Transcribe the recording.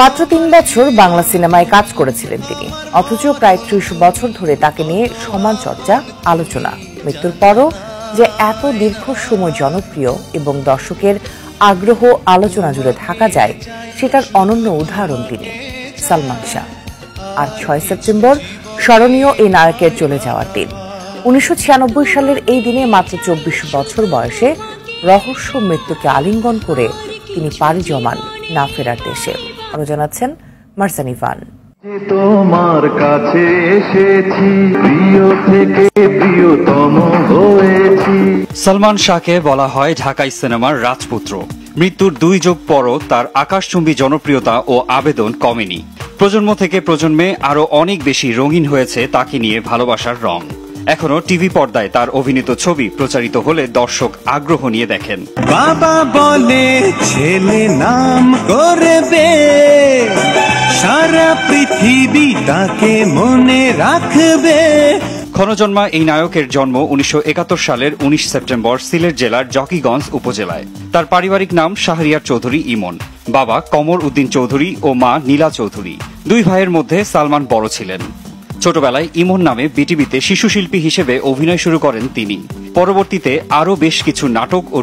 মাত্র ৩ বছর বাংলা সিনেমায় কাজ করেছিলেন তিনি, অথচ প্রায় ৩০ বছর ধরে তাকে নিয়ে সমান চর্চা, আলোচনা। মৃত্যুর পরও যে এত দীর্ঘ সময় জনপ্রিয় এবং দর্শকের আগ্রহ আলোচনা জুড়ে থাকা যায়, সেটার অনন্য উদাহরণ তিনি, সালমান শাহ। আর ৬ সেপ্টেম্বর স্মরণীয় এই নায়কের চলে যাওয়ার দিন। ১৯৯৬ সালের এই দিনে মাত্র ২৪ বছর বয়সে রহস্য মৃত্যুকে আলিঙ্গন করে তিনি পাড়ি জমান না ফেরার দেশে। আরো জানাচ্ছেন মারসানি ফান। তোমার কাছে এসেছি, প্রিয় থেকে প্রিয়তম হয়েছি। সালমান শাহকে বলা হয় ঢাকাই সিনেমার রাজপুত্র। মৃত্যুর ২ যুগ পরও তার আকাশচুম্বী জনপ্রিয়তা ও আবেদন কমেনি। প্রজন্ম থেকে প্রজন্মে আরো অনেক বেশি রঙিন হয়েছে তাকে নিয়ে ভালোবাসার রং। এখনো টিভি পর্দায় তার অভিনীত ছবি প্রচারিত হলে দর্শক আগ্রহ নিয়ে দেখেন। বাবা বলে ছেলে নাম করবে, সারা পৃথিবী তাকে মনে রাখবে। ক্ষণজন্মা এই নায়কের জন্ম ১৯৭১ সালের ১৯ সেপ্টেম্বর সিলেট জেলার জকিগঞ্জ উপজেলায়। তার পারিবারিক নাম শাহরিয়ার চৌধুরী ইমন। বাবা কমর উদ্দিন চৌধুরী ও মা নীলা চৌধুরী। ২ ভাইয়ের মধ্যে সালমান বড় ছিলেন। ছোটবেলায় ইমন নামে বিটিভিতে শিশুশিল্পী হিসেবে অভিনয় শুরু করেন তিনি। পরবর্তীতে আরও বেশ কিছু নাটক ও